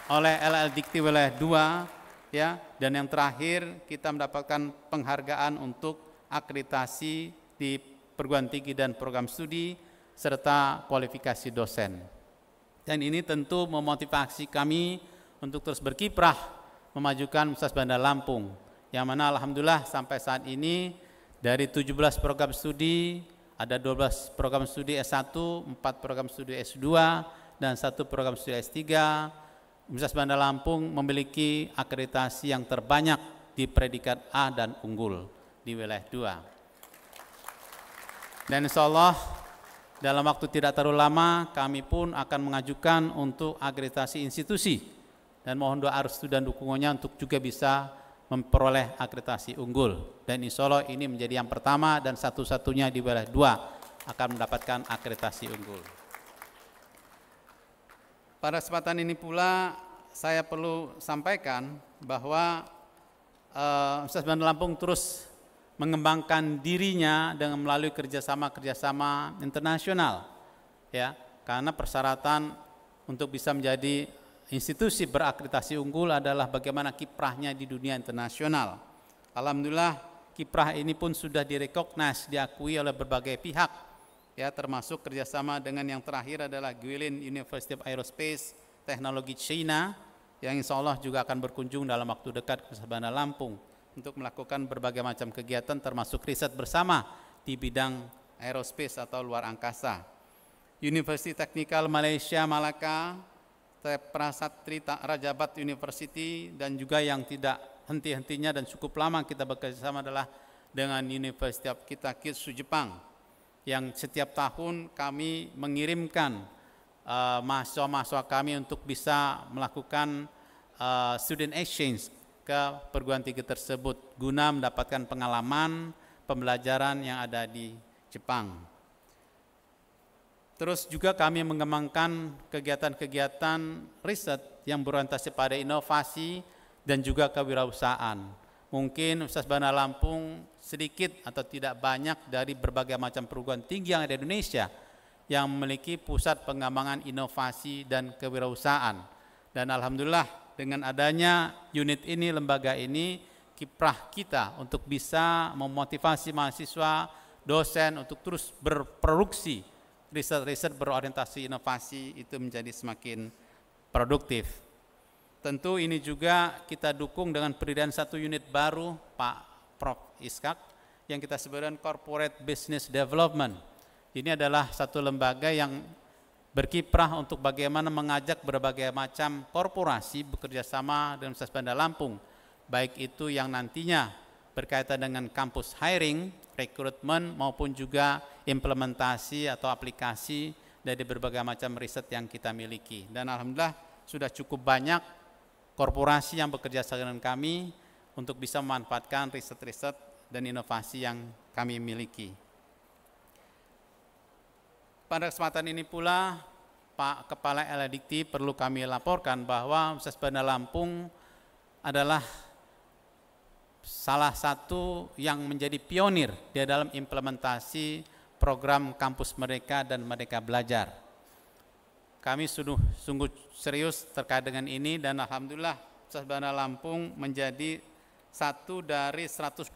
oleh LL Dikti Wilayah 2, ya, dan yang terakhir kita mendapatkan penghargaan untuk akreditasi di perguruan tinggi dan program studi serta kualifikasi dosen. Dan ini tentu memotivasi kami untuk terus berkiprah memajukan Universitas Bandar Lampung, yang mana alhamdulillah sampai saat ini dari 17 program studi ada 12 program studi S1, 4 program studi S2 dan 1 program studi S3. Universitas Bandar Lampung memiliki akreditasi yang terbanyak di predikat A dan unggul di wilayah 2. Dan insya Allah dalam waktu tidak terlalu lama kami pun akan mengajukan untuk akreditasi institusi dan mohon doa restu dan dukungannya untuk juga bisa memperoleh akreditasi unggul. Dan insya Allah ini menjadi yang pertama dan satu-satunya di wilayah 2 akan mendapatkan akreditasi unggul. Pada kesempatan ini pula saya perlu sampaikan bahwa Universitas Bandar Lampung terus mengembangkan dirinya dengan melalui kerjasama internasional, ya, karena persyaratan untuk bisa menjadi institusi berakreditasi unggul adalah bagaimana kiprahnya di dunia internasional. Alhamdulillah kiprah ini pun sudah direkognize, diakui oleh berbagai pihak, ya, termasuk kerjasama dengan yang terakhir adalah Guilin University of Aerospace Teknologi China yang insya Allah juga akan berkunjung dalam waktu dekat ke Bandar Lampung untuk melakukan berbagai macam kegiatan termasuk riset bersama di bidang aerospace atau luar angkasa. University Technical Malaysia Malacca, Prasatri Rajabat University, dan juga yang tidak henti-hentinya dan cukup lama kita bekerjasama adalah dengan University of Kitakitsu Jepang, yang setiap tahun kami mengirimkan mahasiswa-mahasiswa kami untuk bisa melakukan student exchange ke perguruan tinggi tersebut guna mendapatkan pengalaman pembelajaran yang ada di Jepang. Terus juga kami mengembangkan kegiatan-kegiatan riset yang berorientasi pada inovasi dan juga kewirausahaan. Mungkin Universitas Bandar Lampung sedikit atau tidak banyak dari berbagai macam perguruan tinggi yang ada di Indonesia yang memiliki pusat pengembangan inovasi dan kewirausahaan. Dan alhamdulillah dengan adanya unit ini, lembaga ini, kiprah kita untuk bisa memotivasi mahasiswa, dosen untuk terus berproduksi riset-riset berorientasi inovasi itu menjadi semakin produktif. tentu ini juga kita dukung dengan pendirian satu unit baru Pak Prof. Iskak yang kita sebutkan Corporate Business Development. Ini adalah satu lembaga yang berkiprah untuk bagaimana mengajak berbagai macam korporasi bekerja sama dengan Universitas Bandar Lampung, baik itu yang nantinya berkaitan dengan kampus hiring, rekrutmen maupun juga implementasi atau aplikasi dari berbagai macam riset yang kita miliki. Dan alhamdulillah sudah cukup banyak korporasi yang bekerja sama dengan kami untuk bisa memanfaatkan riset-riset dan inovasi yang kami miliki. Pada kesempatan ini pula, Pak Kepala LADikti perlu kami laporkan bahwa Universitas Bandar Lampung adalah salah satu yang menjadi pionir di dalam implementasi program kampus Merdeka dan Merdeka Belajar. Kami sungguh serius terkait dengan ini dan alhamdulillah Universitas Bandar Lampung menjadi satu dari 128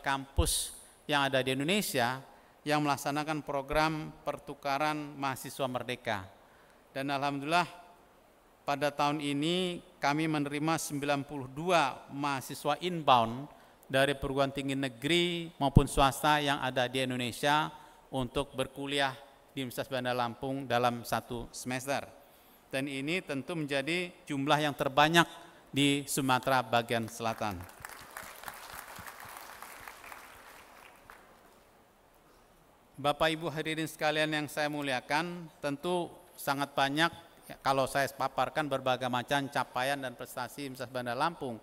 kampus yang ada di Indonesia yang melaksanakan program pertukaran mahasiswa merdeka. Dan alhamdulillah pada tahun ini kami menerima 92 mahasiswa inbound dari perguruan tinggi negeri maupun swasta yang ada di Indonesia untuk berkuliah di Universitas Bandar Lampung dalam satu semester. Dan ini tentu menjadi jumlah yang terbanyak di Sumatera bagian selatan. Bapak Ibu hadirin sekalian yang saya muliakan, tentu sangat banyak kalau saya paparkan berbagai macam capaian dan prestasi Universitas Bandar Lampung,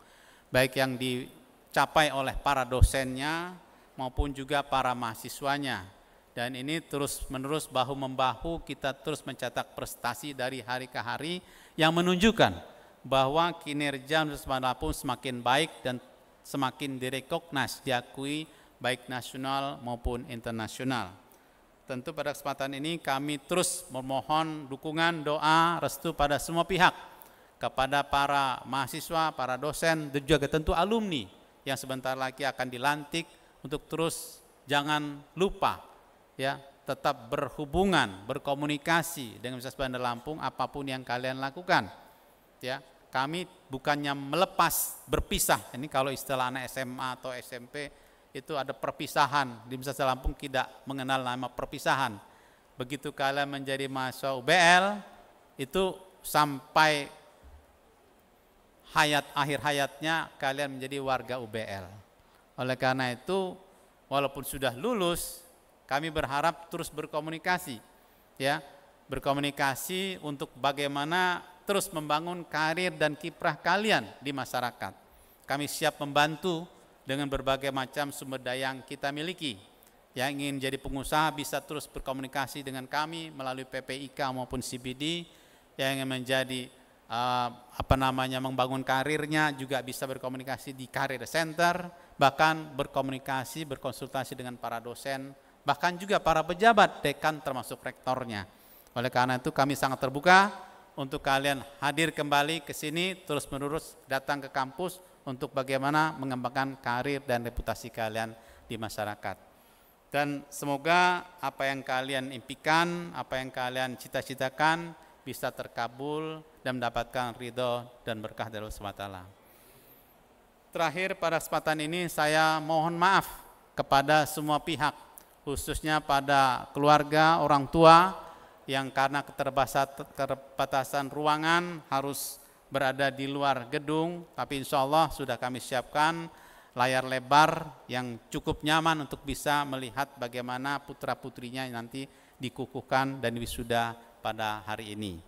baik yang dicapai oleh para dosennya maupun juga para mahasiswanya. Dan ini terus-menerus bahu-membahu kita terus mencetak prestasi dari hari ke hari yang menunjukkan bahwa kinerja Universitas Bandar Lampung semakin baik dan semakin direkognize, diakui baik nasional maupun internasional. Tentu pada kesempatan ini kami terus memohon dukungan, doa, restu pada semua pihak, kepada para mahasiswa, para dosen, dan juga tentu alumni yang sebentar lagi akan dilantik untuk terus jangan lupa ya, tetap berhubungan, berkomunikasi dengan Universitas Bandar Lampung apapun yang kalian lakukan. Ya, kami bukannya melepas, berpisah. Ini kalau istilah anak SMA atau SMP itu ada perpisahan. Di Universitas Bandar Lampung tidak mengenal nama perpisahan. Begitu kalian menjadi mahasiswa UBL, itu sampai akhir hayatnya kalian menjadi warga UBL. Oleh karena itu, walaupun sudah lulus, kami berharap terus berkomunikasi, ya, berkomunikasi untuk bagaimana terus membangun karir dan kiprah kalian di masyarakat. Kami siap membantu dengan berbagai macam sumber daya yang kita miliki. Yang ingin jadi pengusaha bisa terus berkomunikasi dengan kami melalui PPIK maupun CBD. Yang ingin menjadi membangun karirnya juga bisa berkomunikasi di Career Center, bahkan berkomunikasi, berkonsultasi dengan para dosen, bahkan juga para pejabat, dekan termasuk rektornya. Oleh karena itu kami sangat terbuka untuk kalian hadir kembali ke sini, terus-menerus datang ke kampus untuk bagaimana mengembangkan karir dan reputasi kalian di masyarakat. Dan semoga apa yang kalian impikan, apa yang kalian cita-citakan bisa terkabul dan mendapatkan ridho dan berkah dari Allah SWT. Terakhir, pada kesempatan ini saya mohon maaf kepada semua pihak, khususnya pada keluarga, orang tua yang karena keterbatasan ruangan harus berada di luar gedung, tapi insya Allah sudah kami siapkan layar lebar yang cukup nyaman untuk bisa melihat bagaimana putra-putrinya nanti dikukuhkan dan wisuda pada hari ini.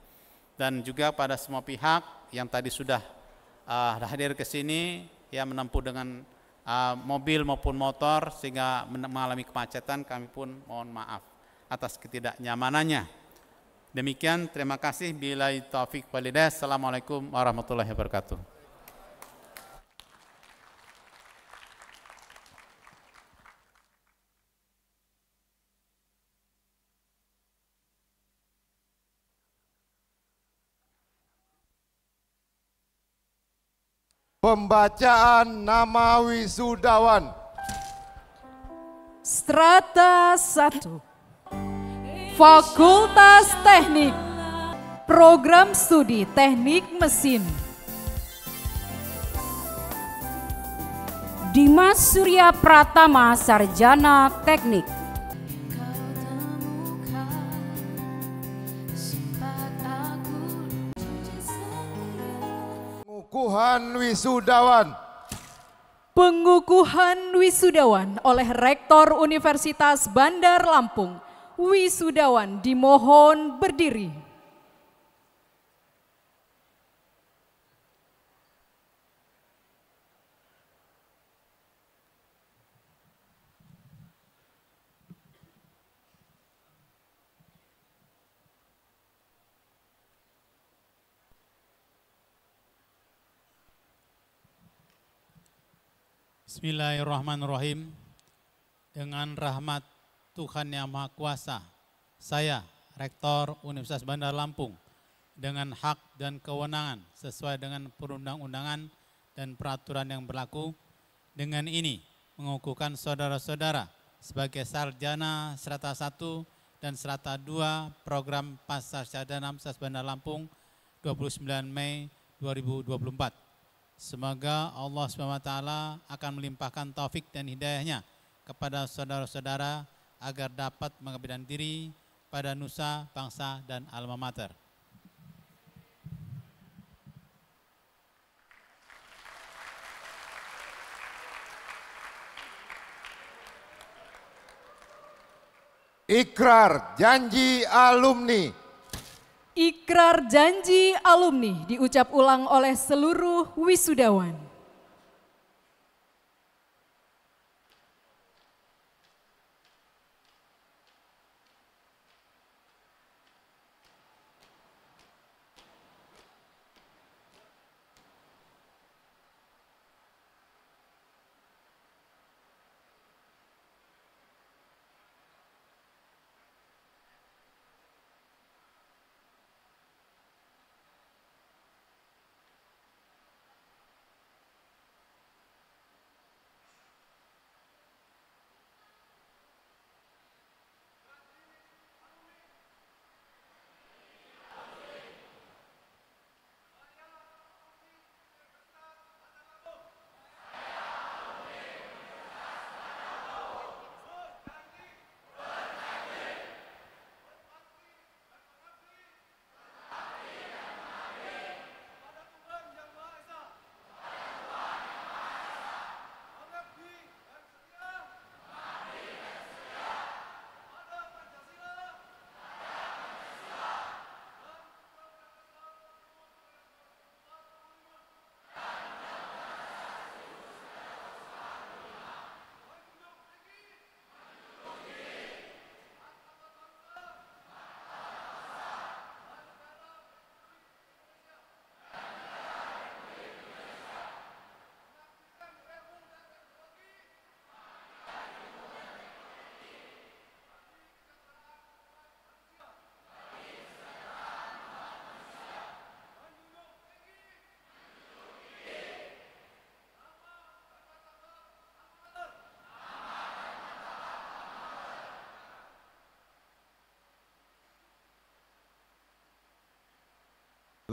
Dan juga pada semua pihak yang tadi sudah hadir ke sini, yang menempuh dengan mobil maupun motor sehingga mengalami kemacetan, kami pun mohon maaf atas ketidaknyamanannya. Demikian, terima kasih. Billahi taufiq wal hidayah. Assalamualaikum warahmatullahi wabarakatuh. Pembacaan nama wisudawan. Strata 1, Fakultas Teknik, Program Studi Teknik Mesin, Dimas Surya Pratama, Sarjana Teknik. Pengukuhan wisudawan. Pengukuhan wisudawan oleh Rektor Universitas Bandar Lampung. Wisudawan dimohon berdiri. Bismillahirrahmanirrahim. Dengan rahmat Tuhan Yang Maha Kuasa, saya, Rektor Universitas Bandar Lampung, dengan hak dan kewenangan sesuai dengan perundang-undangan dan peraturan yang berlaku, dengan ini mengukuhkan saudara-saudara sebagai sarjana Strata 1 dan Strata 2 program Pascasarjana Universitas Bandar Lampung 29 Mei 2024. Semoga Allah SWT akan melimpahkan taufik dan hidayahnya kepada saudara-saudara agar dapat mengabdikan diri pada nusa, bangsa, dan alma mater. Ikrar janji alumni. Ikrar janji alumni diucap ulang oleh seluruh wisudawan.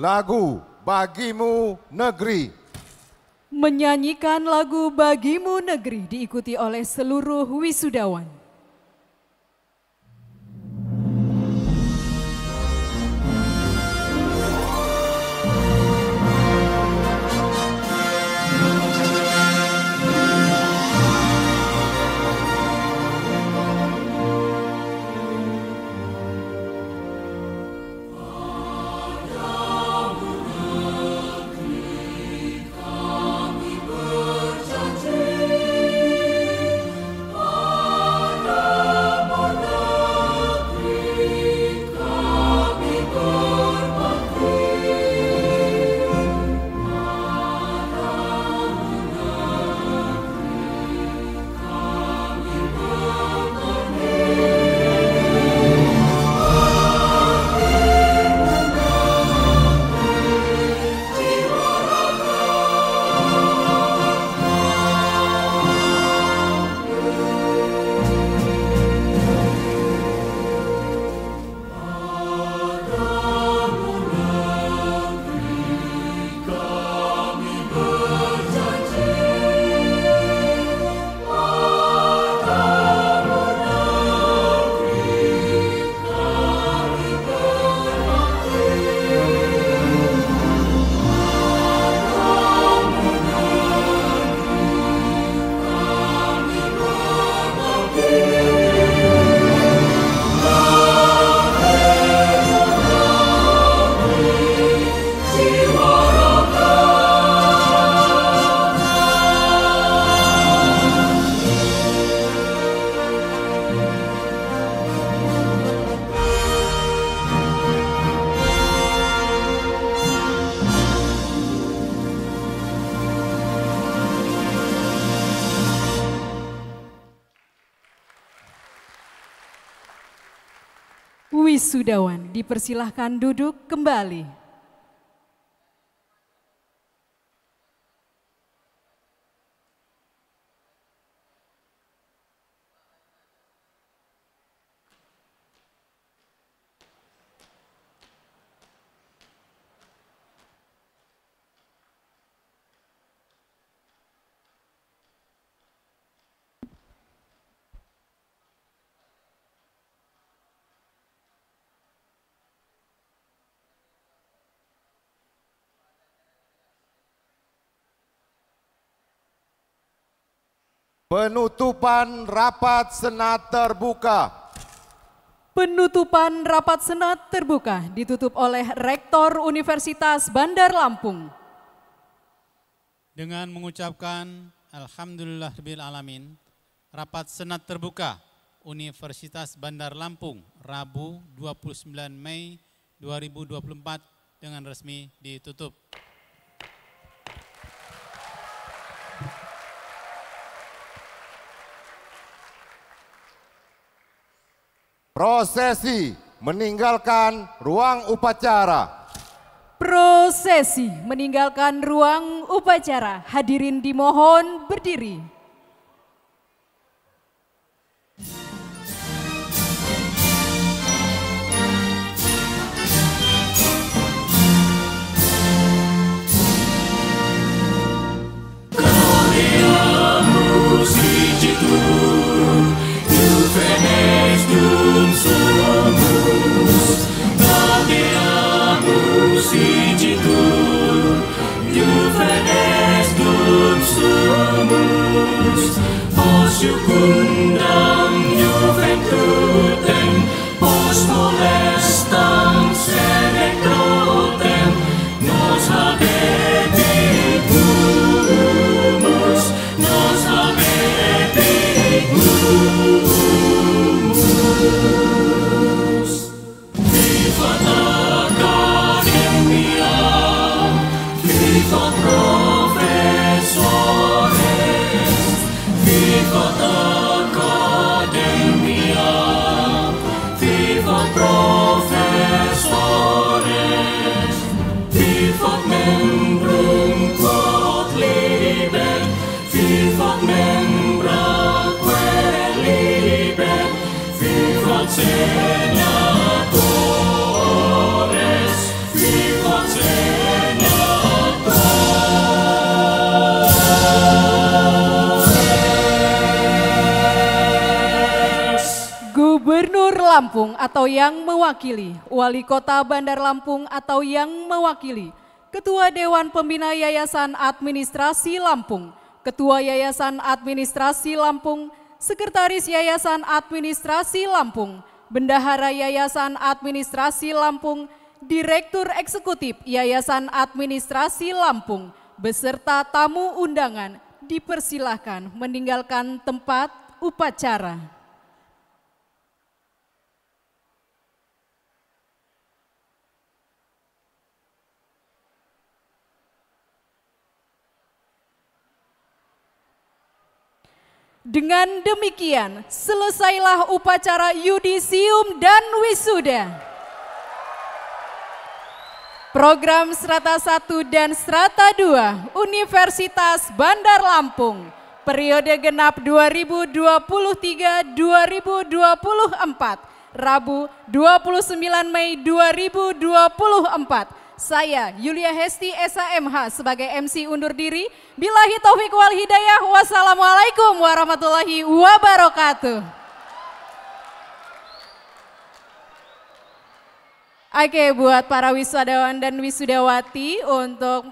Lagu Bagimu Negeri. Menyanyikan lagu Bagimu Negeri diikuti oleh seluruh wisudawan. Berjanji wisudawan dipersilahkan duduk kembali. Penutupan rapat senat terbuka. Penutupan rapat senat terbuka ditutup oleh Rektor Universitas Bandar Lampung. Dengan mengucapkan Alhamdulillahirabbil alamin, rapat senat terbuka Universitas Bandar Lampung Rabu 29 Mei 2024 dengan resmi ditutup. Prosesi meninggalkan ruang upacara. Prosesi meninggalkan ruang upacara. Hadirin dimohon berdiri. Gubernur Lampung atau yang mewakili, Wali Kota Bandar Lampung atau yang mewakili, Ketua Dewan Pembina Yayasan Administrasi Lampung, Ketua Yayasan Administrasi Lampung, Sekretaris Yayasan Administrasi Lampung, Bendahara Yayasan Administrasi Lampung, Direktur Eksekutif Yayasan Administrasi Lampung, beserta tamu undangan dipersilahkan meninggalkan tempat upacara. Dengan demikian, selesailah upacara yudisium dan wisuda. Program Strata 1 dan Strata 2 Universitas Bandar Lampung, periode genap 2023-2024, Rabu 29 Mei 2024. Saya Yulia Hesti SHMH sebagai MC undur diri. Billahi taufik wal hidayah. Wassalamualaikum warahmatullahi wabarakatuh. Oke, buat para wisudawan dan wisudawati untuk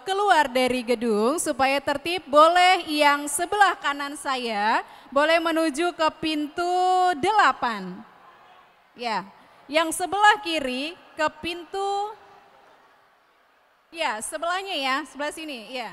keluar dari gedung supaya tertib, boleh yang sebelah kanan saya boleh menuju ke pintu 8. Ya, yang sebelah kiri ke pintu, ya sebelahnya ya, sebelah sini ya.